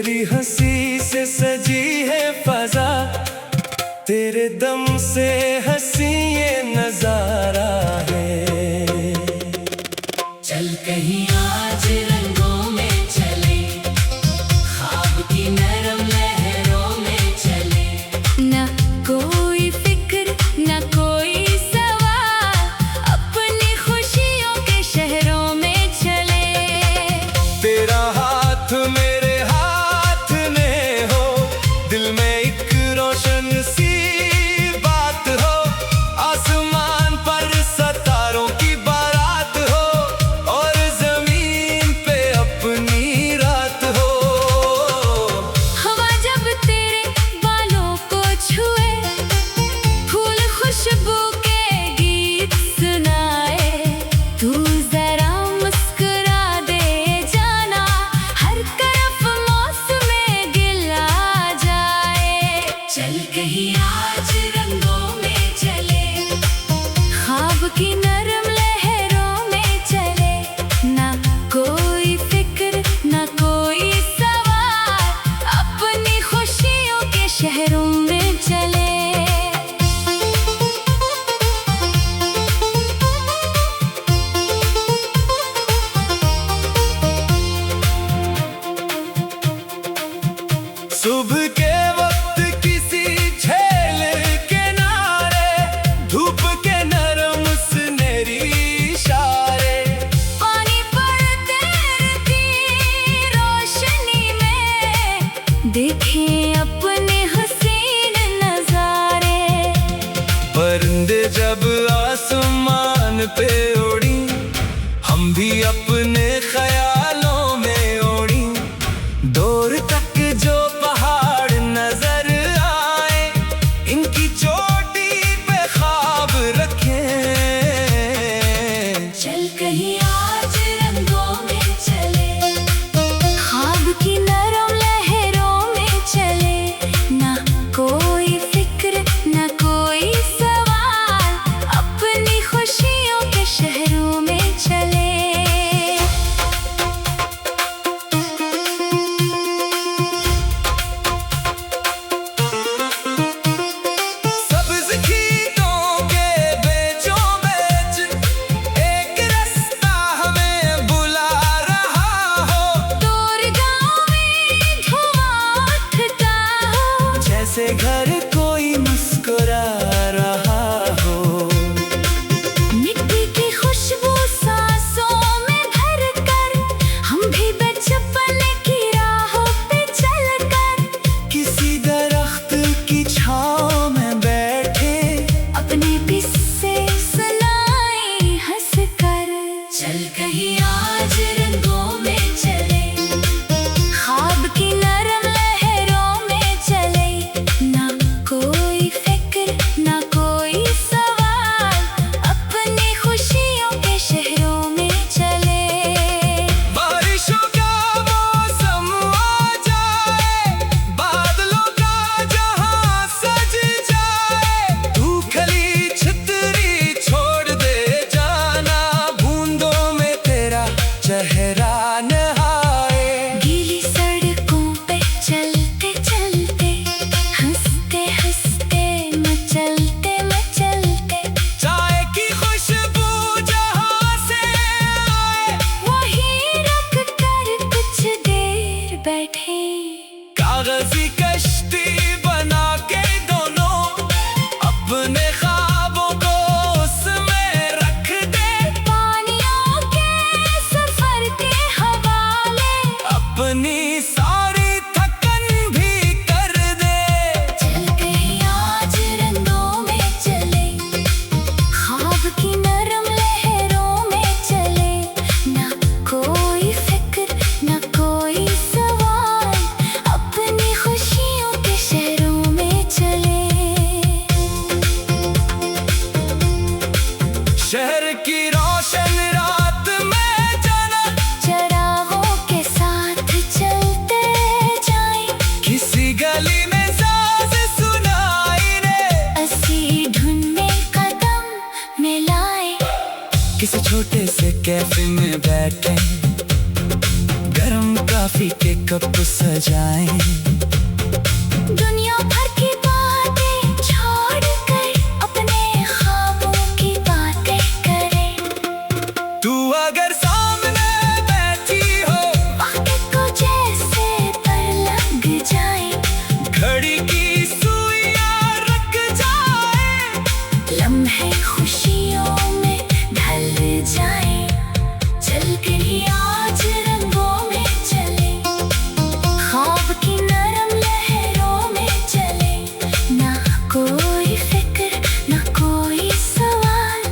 तेरी हंसी से सजी है फजा, तेरे दम से हंसी ये नजारा है। चल कहीं आज रंगों में चले, ख्वाब की नरम लहरों में चले। ना कोई फिक्र ना कोई सवाल, अपनी खुशियों के शहरों में चले। तेरा हाथ मेरे हाथ में हो, दिल में एक रोशन सी बात हो। आसमान पर सितारों की बारात हो, और जमीन पे अपनी रात हो। हवा जब तेरे बालों को छुए, फूल खुशबू के गीत सुनाए। तू जरा मुस्कुरा दे जाना, हर तरफ मौसम गिला जाए। चल कहीं आज रंगों में चले, ख्वाब की नरम लहरों में चले। ना कोई फिक्र ना कोई सवाल, अपनी खुशियों के शहरों में चले। सुबह के वक्त किसी झील किनारे, धूप के नरम सुनहरी इशारे। पानी पड़ते रहती रोशनी में, देखें अपने हसीन नजारे। परिंदे जब आसमान पे उड़ी, हम भी अपने ख्यालों में उड़ी। दूर तक जो पहाड़ नजर आए, इनकी चोटी पे ख्वाब रखें। चल कहीं आज रंगों में चले, ख्वाब की नरम लहरों में चले। ना कोई फिक्र ना कोई सवाल, अपनी खुशियों के शहरों में चले। सब्ज खेतों के बीचों बीच एक रास्ता हमें बुला रहा हो। दूर गाँव में धुआं उठता हो, जैसे घर कोई मुस्कुरा रहा हो। मिट्टी की खुशबू सांसों में भरकर, हम भी बचपन की राहों पे चलकर। किसी दरख्त की छाँव में बैठे, अपने किस्से सुनाए हंसकर। चल कहीं आज रंगों में चले, ख्वाब की नरम लहरों में चले। ना कोई फिक्र ना कोई सवाल, अपनी खुशियों के शहरों में चले। बारिशों का मौसम आ जाए, बादलों का जहां सज जाए। तू खली छतरी छोड़ दे जाना, बूंदों में तेरा चेहरा नहाए। गीली सड़कों पे चलते चलते, हंसते हंसते मचलते मचलते। चाय की खुशबू जहां से आए, वहीं रुक कर कुछ देर बैठे। कागजी कश्ती बना के दोनों, अपने ख्वाबों को उसमें रख दे। पानियों के सफर के हवाले, अपनी सारी थकन भी कर दे। चल कहीं आज रंगों में चले, ख्वाब की नरम लहरों में चले। ना कोई फिक्र ना कोई सवाल, अपनी खुशियों सजाएं। दुनिया भर की बातें छोड़कर अपने ख्वाबों की बातें करें। तू अगर सामने बैठी हो, वक्त को जैसे पर लग जाए, घड़ी की सुइयां रख जाए, लम्हे खुशियों में ढल जाए। चल कहीं आज रंगों में चले, ख्वाब की नरम लहरों में चले। ना कोई फिक्र ना कोई सवाल,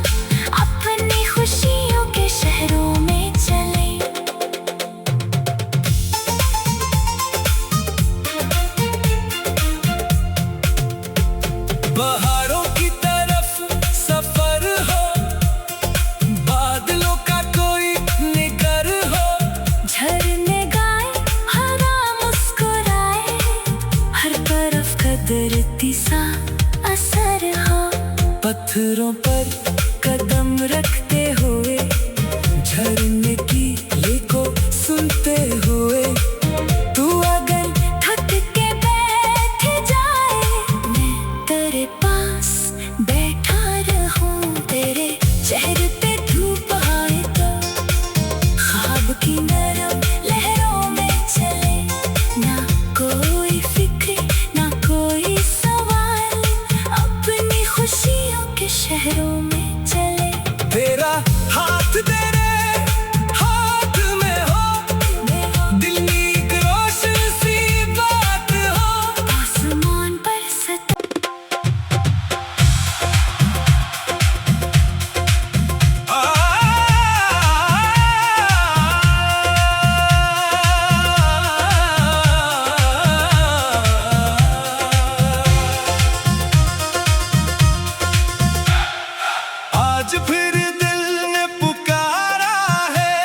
अपनी खुशियों के शहरों में चले। पहाड़ों की तरफ सफर हो, बादलों का कोई निगर हो, झरने गाए हवा मुस्कुराए, हर तरफ कदरती सा असर हो। पत्थरों पर कदम रखते हुए, झरने की ये को सुनते हुए, तू अगर थक के बैठ जाए, मैं तेरे पास बैठा रहूं। तेरे चेहरे पे धूप आए तो ख्वाब की नरम लहरों में चले। ना कोई फिक्र ना कोई सवाल, अपनी खुशियों के शहरों में चले। तेरा हाथ तेरे हाथ में हो, दिल में एक रोशन सी बात हो। आसमान पर सत आज फिर दिल ने पुकारा है,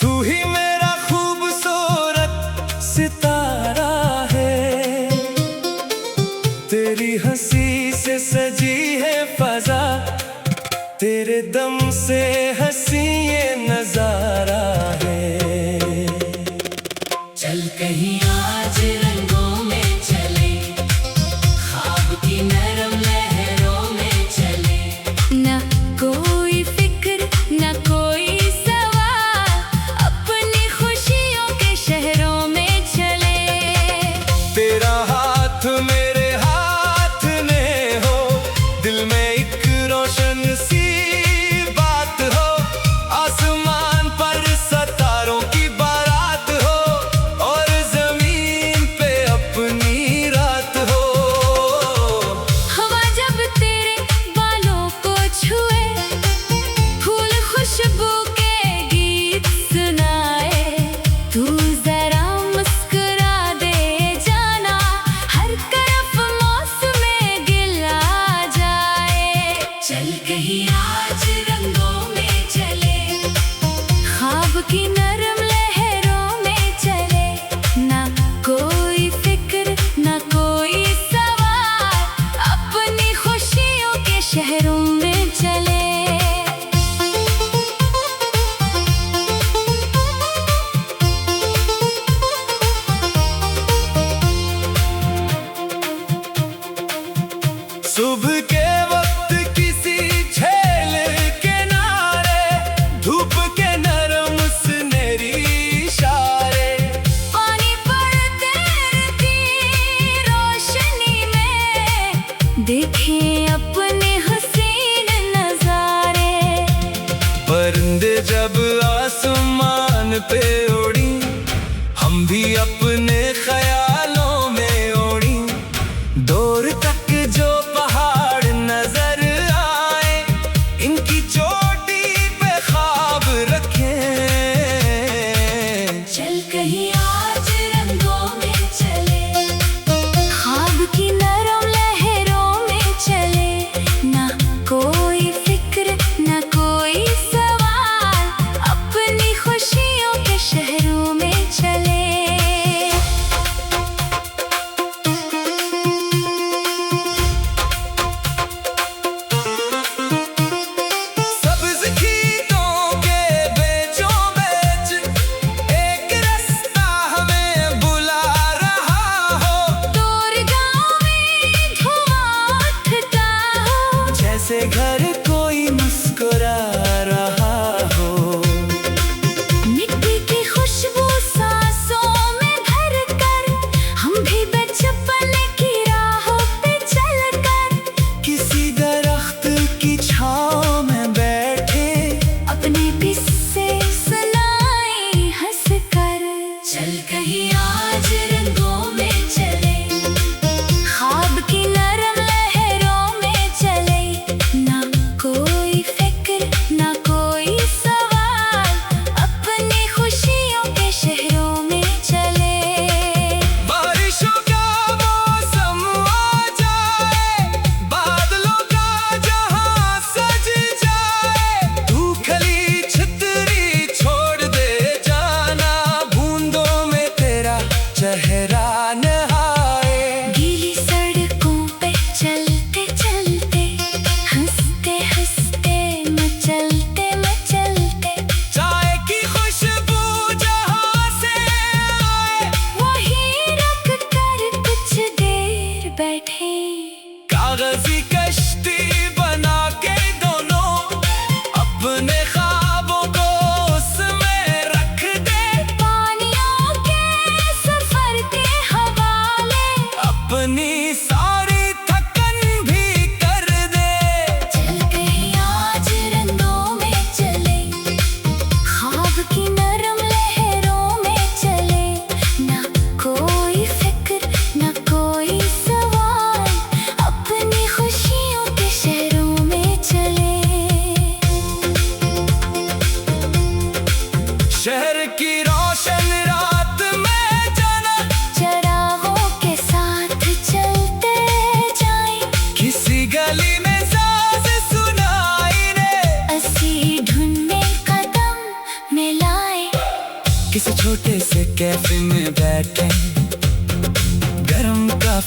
तू ही मेरा खूबसूरत सितारा है। तेरी हंसी से सजी है फजा, तेरे दम से हंसी ये नजारा है। चल कहीं आज रंगों में चले, ख्वाब की नरम लहरों में चले। ना कोई फिक्र ना कोई सवाल, अपनी खुशियों के शहरों में चले। तेरा हाथ मेरे हाथ में हो, दिल में एक रोशन सी बात हो। आसमान पर सितारों की बारात हो, और जमीन पे अपनी रात हो। हवा जब तेरे बालों को छुए, फूल खुशबू के गीत सुनाए, तू जरा मुस्कुरा दे जाना, हर तरफ मौसम गिल आ जाए। चल कहीं आज रंगों में चले, ख्वाब की नरम लहरों में चले। ना कोई फिक्र ना कोई सवाल, अपनी खुशियों के शहरों में चले। सुबह के वक्त किसी झील किनारे, धूप के नरम सुनहरी इशारे, पानी पड़ते रहती रोशनी में, देखें अपने हसीन नजारे। परिंदे जब आसमान पे उड़ी, हम भी अपने ख्यालों में उड़ी। दूर तक जो पहाड़ नजर आए, इनकी चोटी पे ख्वाब रखें। चल कहीं आज रंगों में चले, ख्वाब की नरम लहरों में चले। ना कोई फिक्र ना कोई सवाल, अपनी खुशियों के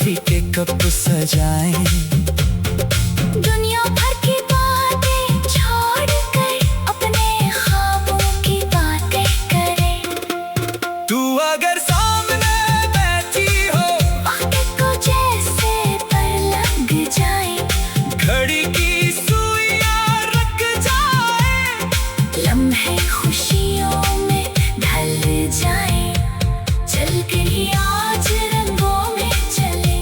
कॉफी के कप सजाएं, दुनिया भर की बातें छोड़कर अपने ख्वाबों की बातें करें। तू अगर सामने बैठी हो, वक्त को जैसे पर लग जाए, घड़ी की सुइयां रख जाए, लम्हे खुशियों में ढल जाए। चल के ही आज रंगों में चले,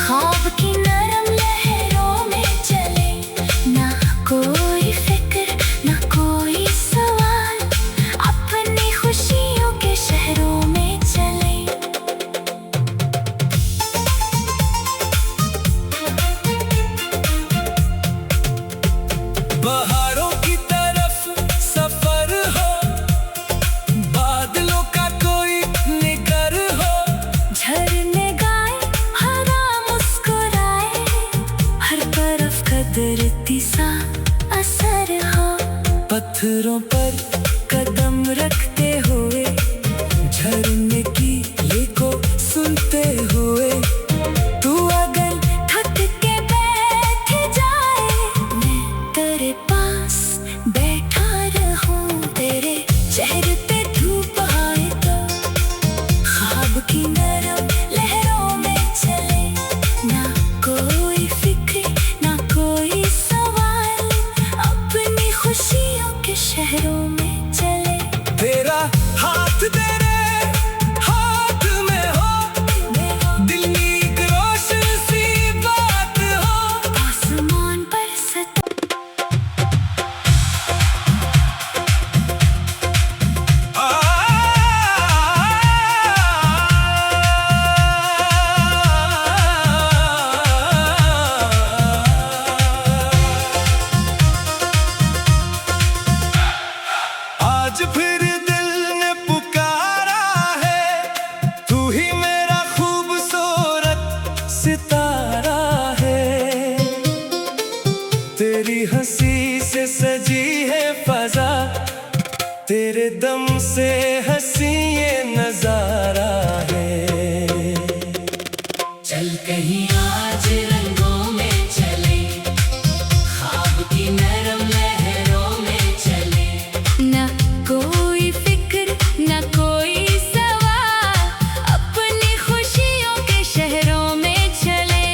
ख्वाब की नरम लहरों में चले। ना कोई फिक्र ना कोई सवाल, अपनी खुशियों के शहरों में चले। बहारों की तरफ सफर हो, बादलों का कोई निगर हो, झरने गाए हवा मुस्कुराए, हर तरफ कदरती सा असर हो। पत्थरों पर कदम रखते हुए, झरने की ये को सुनते हुए, तू अगर थक के बैठ जाए, मैं तेरे पास बैठा रहूं। तेरे चेहरे पे धूप आए तो ख्वाब की नरम लहरों में चले। ना कोई फिक्र ना कोई सवाल, अपनी खुशियों के शहरों में चले। तेरा हाथ तेरे हाथ में हो, दिल में एक रोशन सी बात हो। आसमान पर आज फिर दिल ने पुकारा है, तू ही मेरा खूबसूरत सितारा है। तेरी हंसी से सजी है फजा, तेरे दम से हंसी ये नजारा है। चल कहीं आज रंगों में चले, ख्वाब की नरम लहरों में चले। ना कोई फिक्र ना कोई सवाल, अपनी खुशियों के शहरों में चले।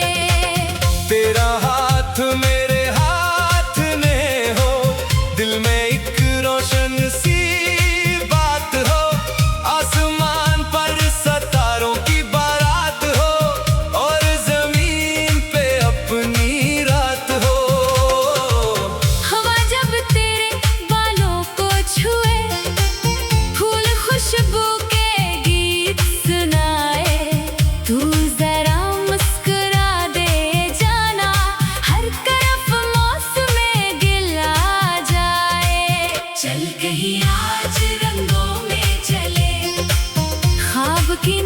तेरा हाथ मेरे हाथ में हो, दिल में एक रोशन सी बात हो। आसमान पर सितारों की बारात हो, और जमीन पे अपनी रात हो। हवा जब तेरे बालों को छुए, फूल खुशबू के गीत सुनाए, तू जरा मुस्कुरा दे जाना, हर तरफ मौसम गिला जाए। चल कहीं आज रंगों में चले, ख्वाब की